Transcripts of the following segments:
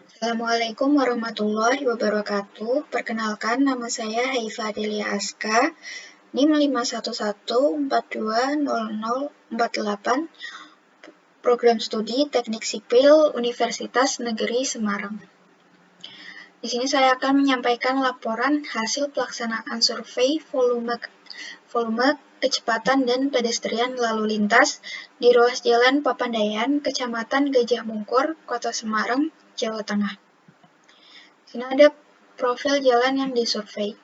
Assalamualaikum warahmatullahi wabarakatuh. Perkenalkan, nama saya Haifa Delia Aska, NIM 511420048, Program Studi Teknik Sipil Universitas Negeri Semarang. Di sini saya akan menyampaikan laporan hasil pelaksanaan survei volume kecepatan dan pedestrian lalu lintas di ruas Jalan Papandayan, Kecamatan Gajah Mungkur, Kota Semarang, Jawa Tengah. Di sini ada profil jalan yang disurvei.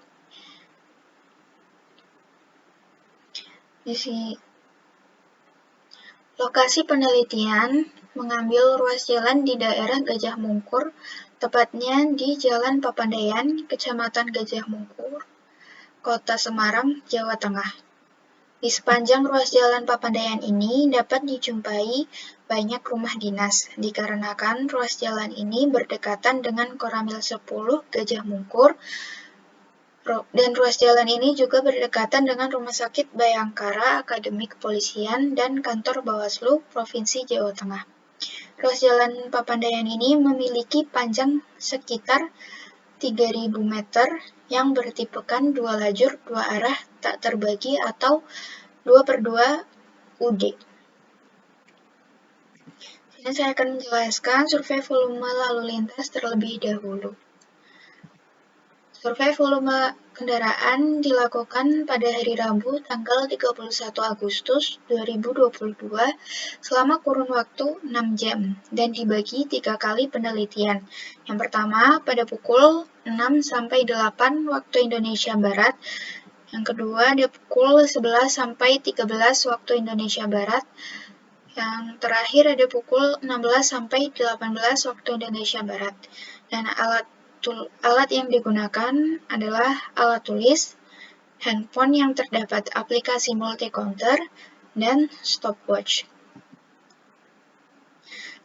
Di sini lokasi penelitian mengambil ruas jalan di daerah Gajah Mungkur, tepatnya di Jalan Papandayan, Kecamatan Gajah Mungkur, Kota Semarang, Jawa Tengah. Di sepanjang ruas Jalan Papandayan ini dapat dijumpai banyak rumah dinas, dikarenakan ruas jalan ini berdekatan dengan Koramil 10 Gajah Mungkur, dan ruas jalan ini juga berdekatan dengan Rumah Sakit Bayangkara, Akademi Kepolisian, dan Kantor Bawaslu Provinsi Jawa Tengah. Ruas Jalan Papandayan ini memiliki panjang sekitar 3.000 meter yang bertipekan 2 lajur 2 arah tak terbagi atau 2/2 UD. Sini saya akan menjelaskan survei volume lalu lintas terlebih dahulu. Survei volume kendaraan dilakukan pada hari Rabu tanggal 31 Agustus 2022 selama kurun waktu 6 jam dan dibagi 3 kali penelitian. Yang pertama pada pukul 6 sampai 8 waktu Indonesia Barat. Yang kedua di pukul 11 sampai 13 waktu Indonesia Barat. Yang terakhir ada pukul 16 sampai 18 waktu Indonesia Barat. Dan alat yang digunakan adalah alat tulis, handphone yang terdapat aplikasi multi-counter, dan stopwatch.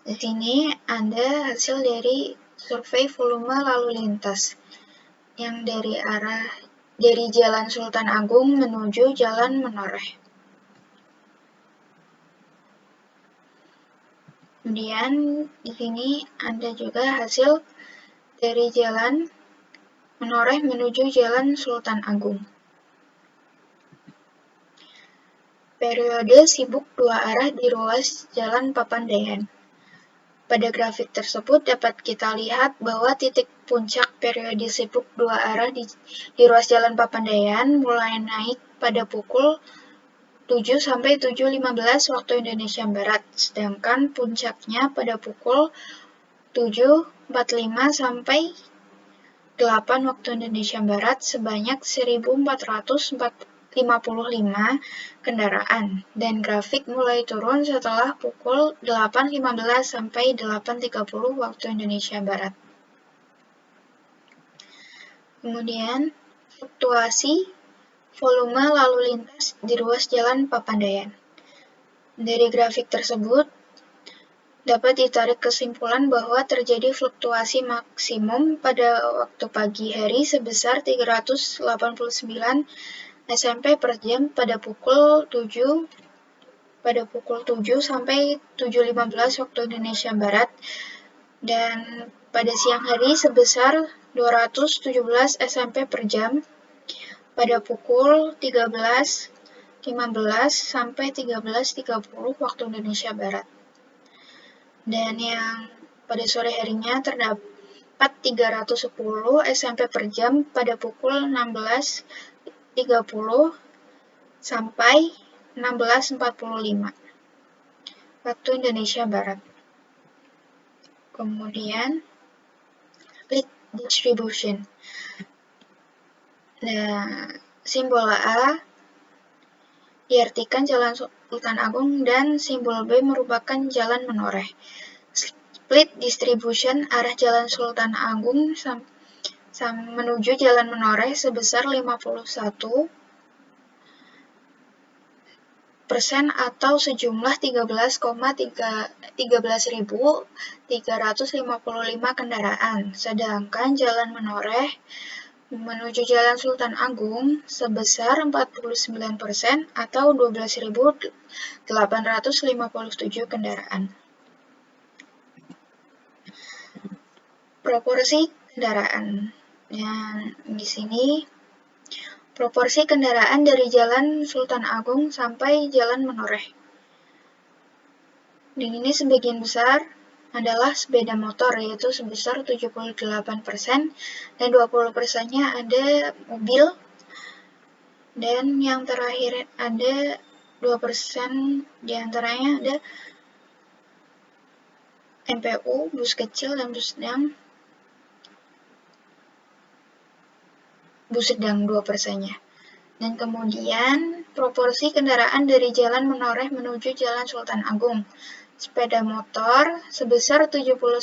Di sini ada hasil dari survei volume lalu lintas yang dari Jalan Sultan Agung menuju Jalan Menoreh. Kemudian di sini ada juga hasil dari Jalan Menoreh menuju Jalan Sultan Agung. Periode sibuk 2 arah di ruas Jalan Papandayan. Pada grafik tersebut dapat kita lihat bahwa titik puncak periode sibuk 2 arah di ruas Jalan Papandayan mulai naik pada pukul 7 sampai 7.15 waktu Indonesia Barat, sedangkan puncaknya pada pukul 7.45 sampai 8 waktu Indonesia Barat sebanyak 1.455 kendaraan, dan grafik mulai turun setelah pukul 8.15 sampai 8.30 waktu Indonesia Barat. Kemudian, fluktuasi volume lalu lintas di ruas Jalan Papandayan. Dari grafik tersebut, dapat ditarik kesimpulan bahwa terjadi fluktuasi maksimum pada waktu pagi hari sebesar 389 SMP per jam pada pukul 7 sampai 7.15 waktu Indonesia Barat, dan pada siang hari sebesar 217 SMP per jam pada pukul 13.15 sampai 13.30 waktu Indonesia Barat. Dan yang pada sore harinya terdapat 310 SMP per jam pada pukul 16.30 sampai 16.45 waktu Indonesia Barat. Kemudian split distribution. Nah, simbol A diartikan Jalan Sultan Agung dan simbol B merupakan Jalan Menoreh. Split distribution arah Jalan Sultan Agung menuju Jalan Menoreh sebesar 51% atau sejumlah 13.355 kendaraan, sedangkan Jalan Menoreh menuju Jalan Sultan Agung sebesar 49% atau 12.857 kendaraan. proporsi kendaraan. Dan di sini proporsi kendaraan dari Jalan Sultan Agung sampai Jalan Menoreh. Dan ini sebagian besar adalah sepeda motor, yaitu sebesar 78%, dan 20%-nya ada mobil, dan yang terakhir ada 2% diantaranya ada MPU, bus kecil dan bus sedang 2%-nya. Dan kemudian proporsi kendaraan dari Jalan Menoreh menuju Jalan Sultan Agung. Sepeda motor sebesar 79%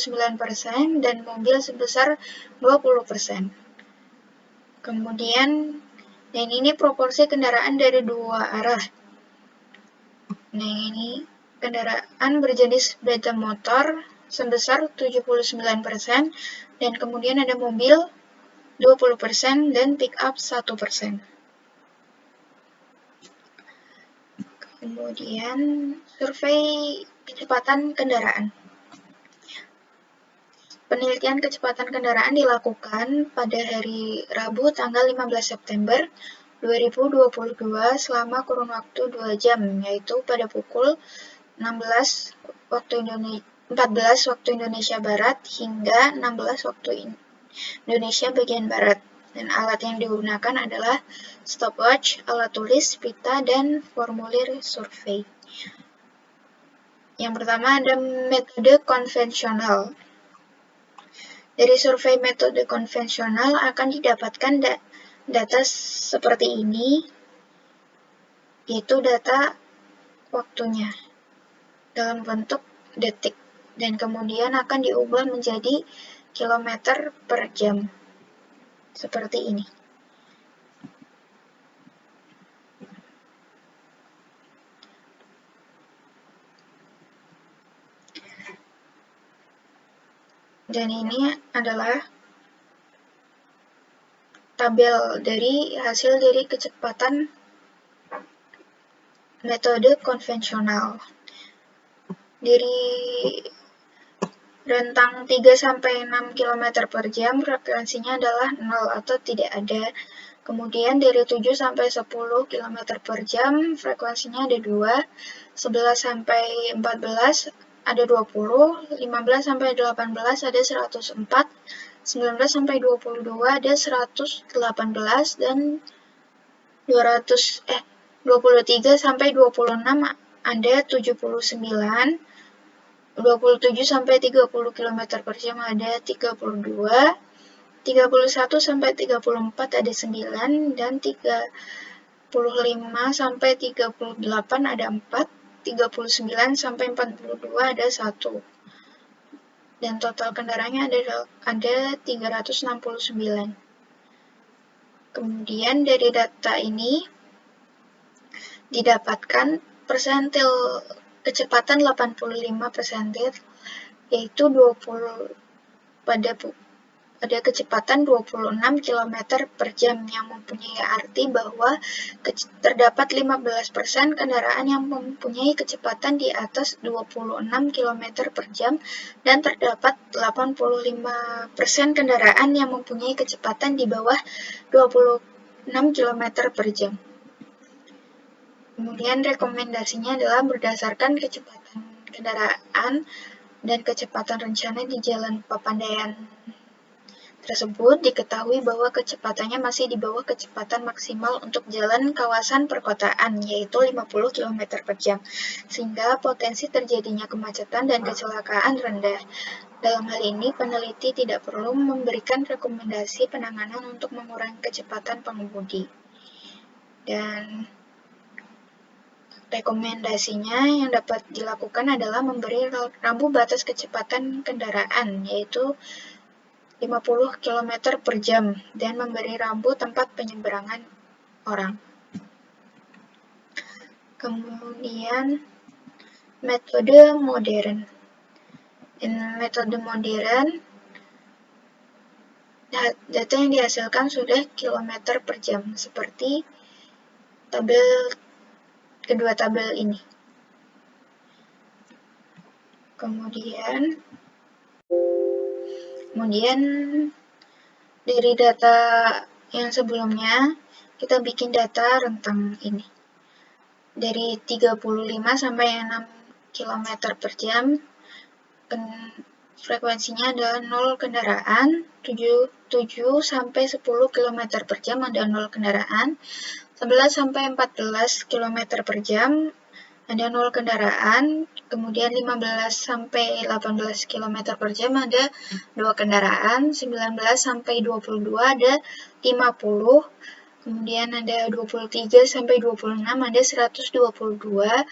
dan mobil sebesar 20%. Kemudian, dan ini proporsi kendaraan dari dua arah. Nah, ini kendaraan berjenis sepeda motor sebesar 79% dan kemudian ada mobil 20% dan pick up 1%. Kemudian survei kecepatan kendaraan. Penelitian kecepatan kendaraan dilakukan pada hari Rabu tanggal 15 September 2022 selama kurun waktu 2 jam, yaitu pada pukul 14 waktu Indonesia Barat hingga 16 waktu Indonesia bagian Barat. Dan alat yang digunakan adalah stopwatch, alat tulis, pita, dan formulir survei. Yang pertama ada metode konvensional. Dari survei metode konvensional akan didapatkan data seperti ini, yaitu data waktunya dalam bentuk detik, dan kemudian akan diubah menjadi kilometer per jam, seperti ini. Dan ini adalah tabel dari hasil dari kecepatan metode konvensional. Dari rentang 3-6 km per jam, frekuensinya adalah 0 atau tidak ada. Kemudian dari 7-10 km per jam, frekuensinya ada 2. 11-14 ada 20, 15-18 ada 104, 19-22 ada 118, dan 23-26 ada 79, 27-30 km per jam ada 32, 31-34 ada 9, dan 35-38 ada 4, 39-42 ada 1. Dan total kendaraannya ada 369. Kemudian dari data ini didapatkan persentil kecepatan 85%, yaitu 20 pada kecepatan 26 km per jam, yang mempunyai arti bahwa terdapat 15% kendaraan yang mempunyai kecepatan di atas 26 km per jam dan terdapat 85% kendaraan yang mempunyai kecepatan di bawah 26 km per jam. Kemudian rekomendasinya adalah berdasarkan kecepatan kendaraan dan kecepatan rencana di Jalan Papandayan tersebut, diketahui bahwa kecepatannya masih di bawah kecepatan maksimal untuk jalan kawasan perkotaan, yaitu 50 km per jam, sehingga potensi terjadinya kemacetan dan kecelakaan rendah. Dalam hal ini, peneliti tidak perlu memberikan rekomendasi penanganan untuk mengurangi kecepatan pengemudi. Dan rekomendasinya yang dapat dilakukan adalah memberi rambu batas kecepatan kendaraan, yaitu 50 km per jam, dan memberi rambu tempat penyeberangan orang. Kemudian metode modern. Metode modern, data yang dihasilkan sudah kilometer per jam, seperti kedua tabel ini. Kemudian Kemudian dari data yang sebelumnya, kita bikin data rentang ini. Dari 35 sampai 6 km per jam, frekuensinya adalah 0 kendaraan, 7 sampai 10 km per jam ada 0 kendaraan, 11 sampai 14 km per jam ada 0 kendaraan, kemudian 15 sampai 18 km per jam ada 2 kendaraan, 19 sampai 22 ada 50, kemudian ada 23 sampai 26 ada 122,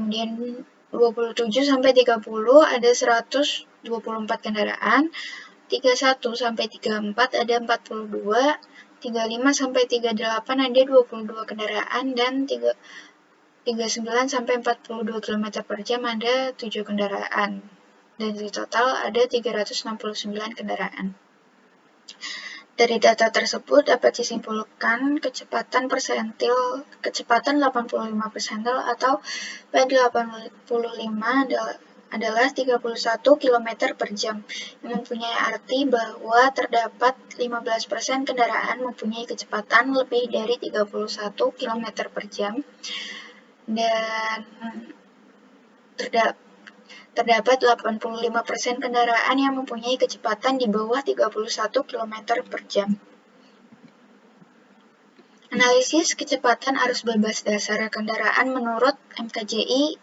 kemudian 27 sampai 30 ada 124 kendaraan, 31 sampai 34 ada 42, 35 sampai 38 ada 22 kendaraan, dan 39 sampai 42 km per jam ada 7 kendaraan. Dan di total ada 369 kendaraan. Dari data tersebut dapat disimpulkan kecepatan 85 persentil atau P85 adalah 31 km per jam, yang mempunyai arti bahwa terdapat 15% kendaraan mempunyai kecepatan lebih dari 31 km per jam, dan terdapat 85% kendaraan yang mempunyai kecepatan di bawah 31 km per jam. Analisis kecepatan arus bebas dasar kendaraan menurut MKJI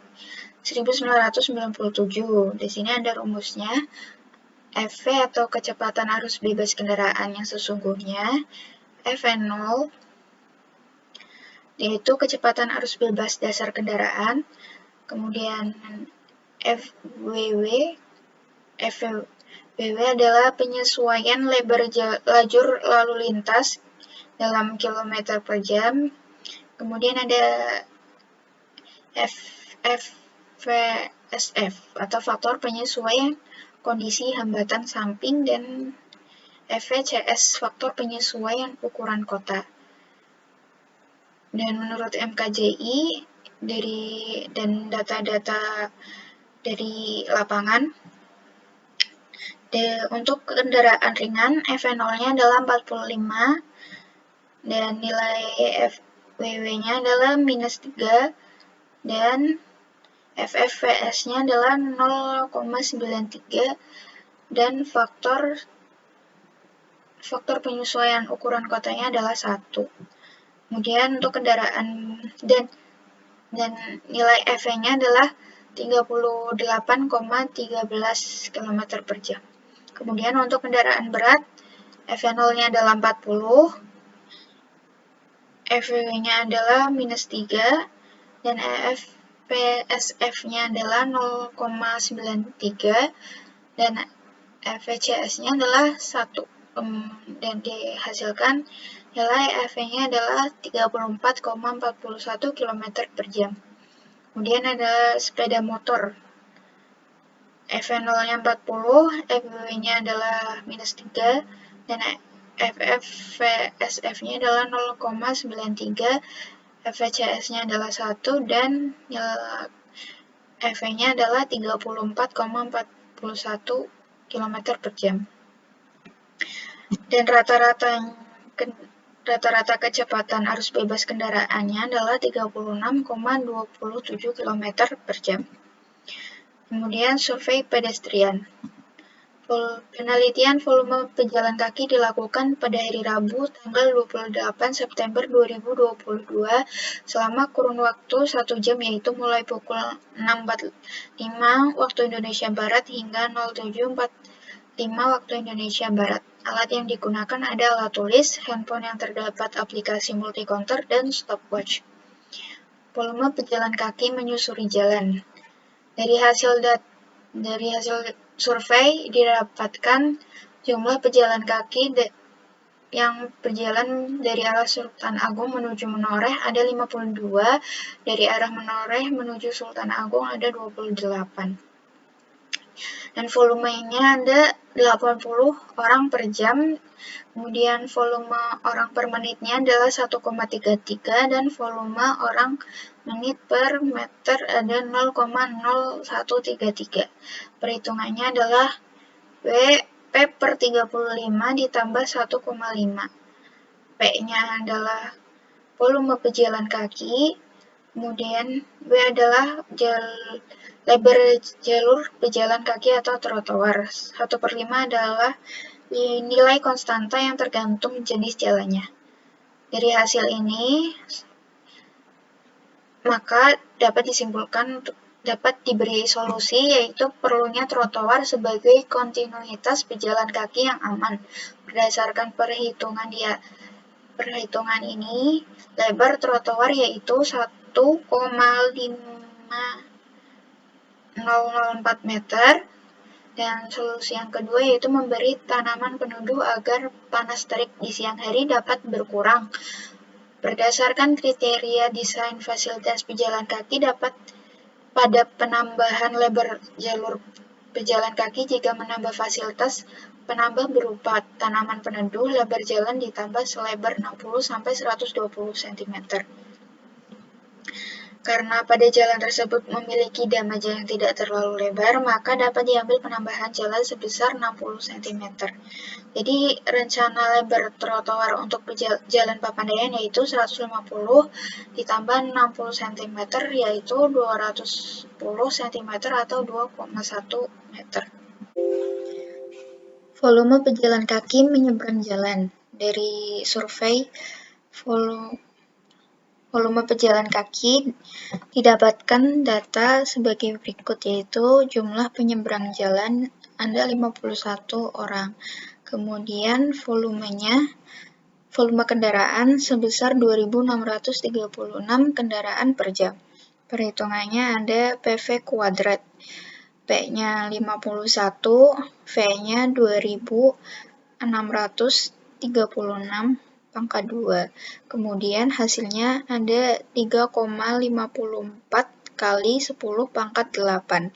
1997. Di sini ada rumusnya. FV atau kecepatan arus bebas kendaraan yang sesungguhnya, FV0, yaitu kecepatan arus bebas dasar kendaraan. Kemudian FWW adalah penyesuaian lebar lajur lalu lintas dalam kilometer per jam. Kemudian ada FVSF atau faktor penyesuaian kondisi hambatan samping, dan FVCS faktor penyesuaian ukuran kota. Dan menurut MKJI dan data-data dari lapangan, untuk kendaraan ringan FV0-nya adalah 45 dan nilai FWW-nya adalah -3 dan FFVS-nya adalah 0,93 dan faktor penyesuaian ukuran kotanya adalah 1. Kemudian untuk kendaraan dan nilai FV-nya adalah 38,13 km per jam. Kemudian untuk kendaraan berat, FV0-nya adalah 40, FW-nya adalah -3, dan FVSF-nya adalah 0,93, dan FVCS-nya adalah 1. Dan dihasilkan nilai FV-nya adalah 34,41 km per jam. Kemudian ada sepeda motor. FV0-nya 40, FW-nya adalah -3, dan FVSF-nya adalah 0,93, FVCS-nya adalah 1, dan FV-nya adalah 34,41 km per jam. Dan rata-rata kecepatan arus bebas kendaraannya adalah 36,27 km per jam. Kemudian survei pedestrian. Penelitian volume pejalan kaki dilakukan pada hari Rabu tanggal 28 September 2022 selama kurun waktu 1 jam, yaitu mulai pukul 6.45 waktu Indonesia Barat hingga 07.45 waktu Indonesia Barat. Alat yang digunakan ada alat tulis, handphone yang terdapat aplikasi multi-counter, dan stopwatch. Volume pejalan kaki menyusuri jalan. Dari hasil survei didapatkan jumlah pejalan kaki yang berjalan dari arah Sultan Agung menuju Menoreh ada 52, dari arah Menoreh menuju Sultan Agung ada 28. Dan volumenya ada 80 orang per jam, kemudian volume orang per menitnya adalah 1,33, dan volume orang menit per meter ada 0,0133. Perhitungannya adalah W per 35 ditambah 1,5. P-nya adalah volume pejalan kaki, kemudian W adalah lebar jalur pejalan kaki atau trotoar. 1/5 adalah nilai konstanta yang tergantung jenis jalannya. Dari hasil ini, maka dapat disimpulkan dapat diberi solusi, yaitu perlunya trotoar sebagai kontinuitas pejalan kaki yang aman. Berdasarkan perhitungan ini, lebar trotoar yaitu 1,5004 meter, dan solusi yang kedua yaitu memberi tanaman peneduh agar panas terik di siang hari dapat berkurang. Berdasarkan kriteria desain fasilitas pejalan kaki, dapat pada penambahan lebar jalur pejalan kaki jika menambah fasilitas penambah berupa tanaman peneduh, lebar jalan ditambah selebar 60-120 cm. Karena pada jalan tersebut memiliki damaja yang tidak terlalu lebar, maka dapat diambil penambahan jalan sebesar 60 cm. Jadi rencana lebar trotoar untuk jalan Papandayan yaitu 150 ditambah 60 cm, yaitu 210 cm atau 2,1 meter. Volume pejalan kaki menyeberang jalan. Dari survei volume pejalan kaki didapatkan data sebagai berikut, yaitu jumlah penyeberang jalan ada 51 orang. Kemudian volume kendaraan sebesar 2.636 kendaraan per jam. Perhitungannya ada PV kuadrat. P-nya 51, V-nya 2.636 pangkat 2. Kemudian hasilnya ada 3,54 kali 10 pangkat 8.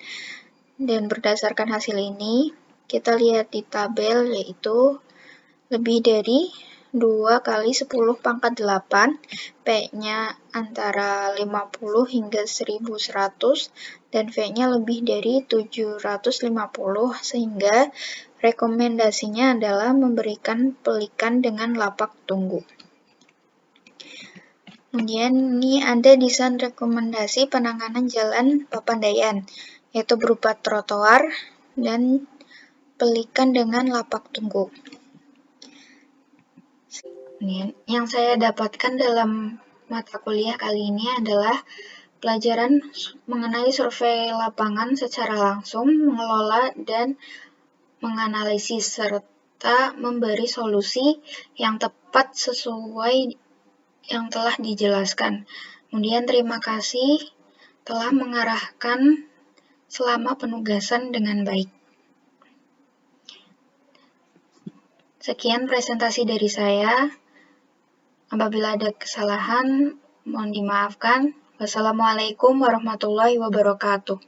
Dan berdasarkan hasil ini, kita lihat di tabel, yaitu lebih dari 2 kali 10 pangkat 8, P-nya antara 50 hingga 1100, dan V-nya lebih dari 750, sehingga rekomendasinya adalah memberikan pelikan dengan lapak tunggu. Kemudian ini ada desain rekomendasi penanganan jalan Papandayan, yaitu berupa trotoar dan pelikan dengan lapak tunggu. Yang saya dapatkan dalam mata kuliah kali ini adalah pelajaran mengenai survei lapangan secara langsung, mengelola dan menganalisis, serta memberi solusi yang tepat sesuai yang telah dijelaskan. Kemudian terima kasih telah mengarahkan selama penugasan dengan baik. Sekian presentasi dari saya. Apabila ada kesalahan, mohon dimaafkan. Wassalamualaikum warahmatullahi wabarakatuh.